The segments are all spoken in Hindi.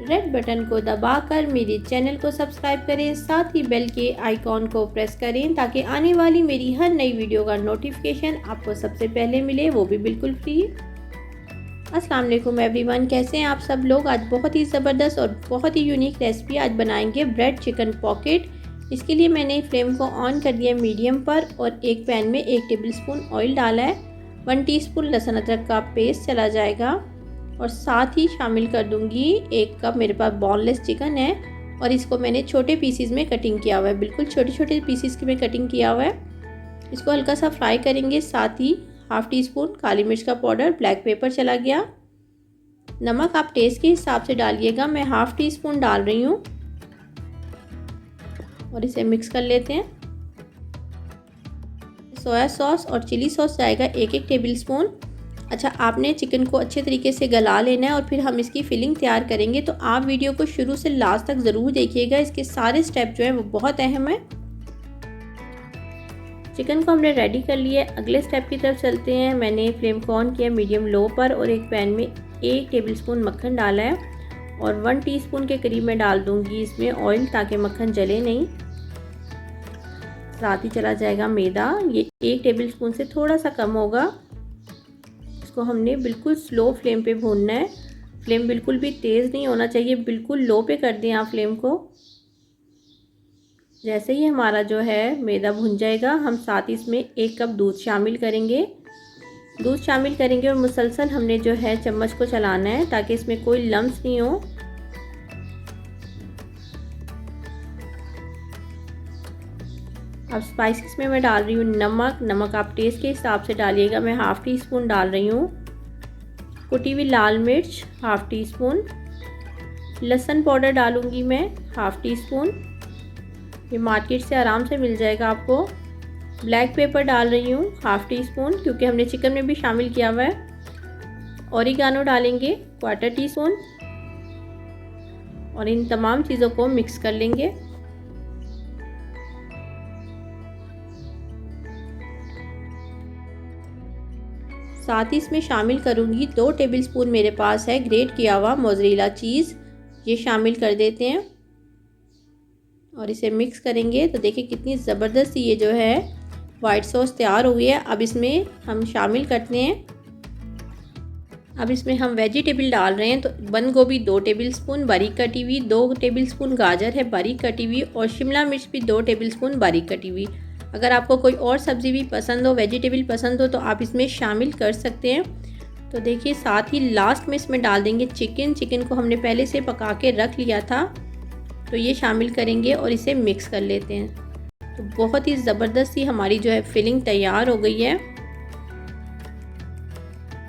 रेड बटन को दबाकर मेरे चैनल को सब्सक्राइब करें, साथ ही बेल के आइकॉन को प्रेस करें ताकि आने वाली मेरी हर नई वीडियो का नोटिफिकेशन आपको सबसे पहले मिले, वो भी बिल्कुल फ्री। अस्सलाम वालेकुम एवरीवन, कैसे हैं आप सब लोग। आज बहुत ही ज़बरदस्त और बहुत ही यूनिक रेसिपी आज बनाएंगे ब्रेड चिकन पॉकेट। इसके लिए मैंने फ्लेम को ऑन कर दिया मीडियम पर और एक पैन में 1 टेबलस्पून ऑयल डाला है। 1 टीस्पून लहसुन अदरक का पेस्ट चला जाएगा और साथ ही शामिल कर दूंगी 1 कप मेरे पास बोनलेस चिकन है और इसको मैंने छोटे पीसीज में कटिंग किया हुआ है, बिल्कुल छोटे छोटे पीसीज में कटिंग किया हुआ है। इसको हल्का सा फ्राई करेंगे। साथ ही 1/2 टीस्पून काली मिर्च का पाउडर, ब्लैक पेपर चला गया। नमक आप टेस्ट के हिसाब से डालिएगा, मैं 1/2 टीस्पून डाल रही हूँ और इसे मिक्स कर लेते हैं। सोया सॉस और चिली सॉस जाएगा 1-1 टेबलस्पून। अच्छा, आपने चिकन को अच्छे तरीके से गला लेना है और फिर हम इसकी फिलिंग तैयार करेंगे, तो आप वीडियो को शुरू से लास्ट तक ज़रूर देखिएगा। इसके सारे स्टेप जो हैं वो बहुत अहम है। चिकन को हमने रेडी कर लिया, अगले स्टेप की तरफ चलते हैं। मैंने फ्लेम को ऑन किया मीडियम लो पर और एक पैन में 1 टेबलस्पून मक्खन डाला है और 1 टीस्पून के करीब मैं डाल दूंगी इसमें ऑयल ताकि मक्खन जले नहीं। साथ ही चला जाएगा मैदा, ये 1 टेबलस्पून से थोड़ा सा कम होगा। इसको हमने बिल्कुल स्लो फ्लेम पे भूनना है, फ्लेम बिल्कुल भी तेज़ नहीं होना चाहिए, बिल्कुल लो पे कर दें आप फ्लेम को। जैसे ही हमारा जो है मैदा भुन जाएगा, हम साथ ही इसमें 1 कप दूध शामिल करेंगे। दूध शामिल करेंगे और मुसलसल हमने जो है चम्मच को चलाना है ताकि इसमें कोई लम्स नहीं हो। अब स्पाइसेस में मैं डाल रही हूँ नमक आप टेस्ट के हिसाब से डालिएगा, मैं 1/2 टीस्पून डाल रही हूँ। कुटी हुई लाल मिर्च 1/2 टीस्पून। लहसुन पाउडर डालूँगी मैं 1/2 टीस्पून, ये मार्केट से आराम से मिल जाएगा आपको। ब्लैक पेपर डाल रही हूँ 1/2 टीस्पून क्योंकि हमने चिकन में भी शामिल किया हुआ है। ऑरिगानो डालेंगे 1/4 टीस्पून और इन तमाम चीज़ों को मिक्स कर लेंगे। साथ ही इसमें शामिल करूंगी 2 टेबलस्पून मेरे पास है ग्रेट किया हुआ मोज़रेला चीज़, ये शामिल कर देते हैं और इसे मिक्स करेंगे। तो देखिए कितनी ज़बरदस्त ये जो है वाइट सॉस तैयार हो गई है। अब इसमें हम शामिल करते हैं, अब इसमें हम वेजिटेबल डाल रहे हैं। तो बंद गोभी 2 टेबलस्पून बारीक कटी हुई, 2 टेबलस्पून गाजर है बारीक कटी हुई और शिमला मिर्च भी 2 टेबलस्पून बारीक कटी हुई। अगर आपको कोई और सब्ज़ी भी पसंद हो, वेजिटेबल पसंद हो, तो आप इसमें शामिल कर सकते हैं। तो देखिए साथ ही लास्ट में इसमें डाल देंगे चिकन को हमने पहले से पका के रख लिया था, तो ये शामिल करेंगे और इसे मिक्स कर लेते हैं। तो बहुत ही ज़बरदस्त सी हमारी जो है फिलिंग तैयार हो गई है।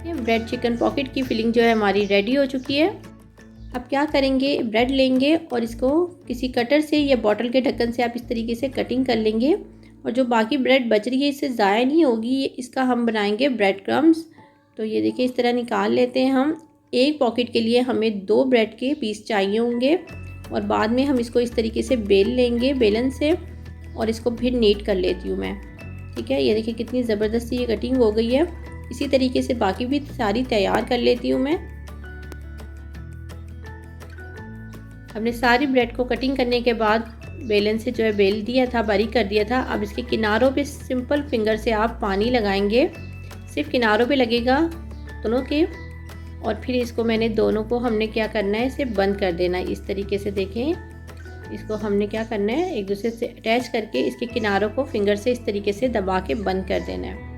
ये ब्रेड चिकन पॉकेट की फिलिंग जो है हमारी रेडी हो चुकी है। अब क्या करेंगे, ब्रेड लेंगे और इसको किसी कटर से या बॉटल के ढक्कन से आप इस तरीके से कटिंग कर लेंगे और जो बाकी ब्रेड बच रही है इससे ज़ाया नहीं होगी, इसका हम बनाएंगे ब्रेड क्रम्स। तो ये देखिए इस तरह निकाल लेते हैं हम। एक पॉकेट के लिए हमें 2 ब्रेड के पीस चाहिए होंगे और बाद में हम इसको इस तरीके से बेल लेंगे बेलन से और इसको फिर नीट कर लेती हूँ मैं। ठीक है, ये देखिए कितनी ज़बरदस्ती ये कटिंग हो गई है। इसी तरीके से बाकी भी सारी तैयार कर लेती हूँ मैं। हमने सारी ब्रेड को कटिंग करने के बाद बेलन से जो है बेल दिया था, बारीक कर दिया था। अब इसके किनारों पे सिंपल फिंगर से आप पानी लगाएंगे, सिर्फ किनारों पे लगेगा दोनों के, और फिर इसको मैंने दोनों को हमने क्या करना है, इसे बंद कर देना है इस तरीके से। देखें इसको हमने क्या करना है, एक दूसरे से अटैच करके इसके किनारों को फिंगर से इस तरीके से दबा के बंद कर देना है।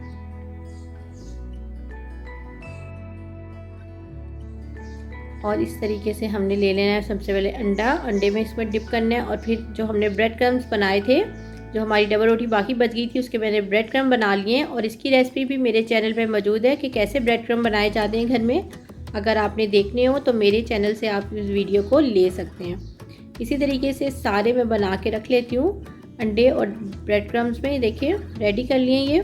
और इस तरीके से हमने ले लेना है सबसे पहले अंडे में इसमें डिप करना है और फिर जो हमने ब्रेड क्रम्स बनाए थे, जो हमारी डबल रोटी बाकी बच गई थी, उसके मैंने ब्रेड क्रम्ब बना लिए हैं और इसकी रेसिपी भी मेरे चैनल पे मौजूद है कि कैसे ब्रेड क्रम्ब बनाए जाते हैं घर में। अगर आपने देखने हो तो मेरे चैनल से आप इस वीडियो को ले सकते हैं। इसी तरीके से सारे मैं बना के रख लेती हूँ अंडे और ब्रेड क्रम्स में। देखिए रेडी कर लिए ये।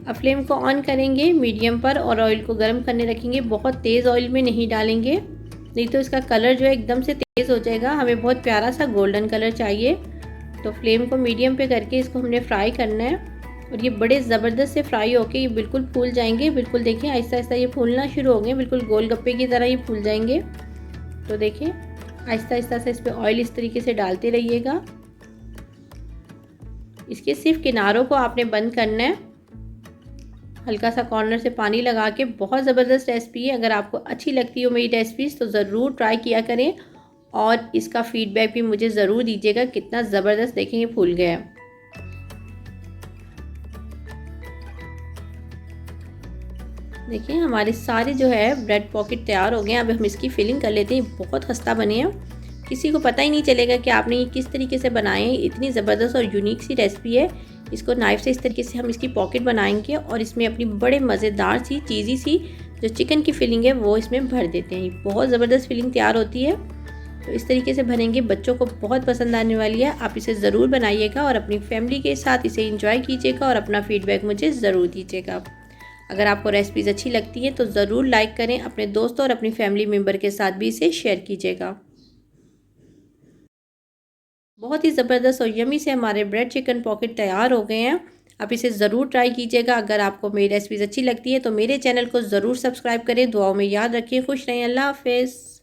अब फ्लेम को ऑन करेंगे मीडियम पर और ऑयल को गर्म करने रखेंगे। बहुत तेज़ ऑयल में नहीं डालेंगे, नहीं तो इसका कलर जो है एकदम से तेज़ हो जाएगा। हमें बहुत प्यारा सा गोल्डन कलर चाहिए, तो फ्लेम को मीडियम पे करके इसको हमने फ्राई करना है। और ये बड़े ज़बरदस्त से फ्राई होके ये बिल्कुल फूल जाएंगे। बिल्कुल देखिए आहिस्ता आहिस्ता ये फूलना शुरू हो गए, बिल्कुल गोलगप्पे की तरह ये फूल जाएंगे। तो देखिए आहिस्ता आहिस्ता से इस पर ऑयल इस तरीके से डालते रहिएगा। इसके सिर्फ किनारों को आपने बंद करना है, हल्का सा कॉर्नर से पानी लगा के। बहुत ज़बरदस्त रेसिपी है। अगर आपको अच्छी लगती हो मेरी रेसिपीज़ तो ज़रूर ट्राई किया करें और इसका फीडबैक भी मुझे ज़रूर दीजिएगा कितना ज़बरदस्त देखें ये फूल गया है। देखिए हमारे सारे जो है ब्रेड पॉकेट तैयार हो गए हैं। अब हम इसकी फिलिंग कर लेते हैं। बहुत खस्ता बने हैं, किसी को पता ही नहीं चलेगा कि आपने ये किस तरीके से बनाए हैं। इतनी ज़बरदस्त और यूनिक सी रेसिपी है। इसको नाइफ़ से इस तरीके से हम इसकी पॉकेट बनाएंगे और इसमें अपनी बड़े मज़ेदार सी चीज़ी सी जो चिकन की फिलिंग है वो इसमें भर देते हैं। बहुत ज़बरदस्त फिलिंग तैयार होती है। तो इस तरीके से भरेंगे, बच्चों को बहुत पसंद आने वाली है। आप इसे ज़रूर बनाइएगा और अपनी फैमिली के साथ इसे इंजॉय कीजिएगा और अपना फीडबैक मुझे ज़रूर दीजिएगा। अगर आपको रेसिपीज़ अच्छी लगती हैं तो ज़रूर लाइक करें, अपने दोस्तों और अपनी फैमिली मेम्बर के साथ भी इसे शेयर कीजिएगा। बहुत ही ज़बरदस्त और यमी से हमारे ब्रेड चिकन पॉकेट तैयार हो गए हैं। आप इसे ज़रूर ट्राई कीजिएगा। अगर आपको मेरी रेसिपीज़ अच्छी लगती है तो मेरे चैनल को ज़रूर सब्सक्राइब करें। दुआओं में याद रखिए। खुश रहें। अल्लाह हाफ़िज़।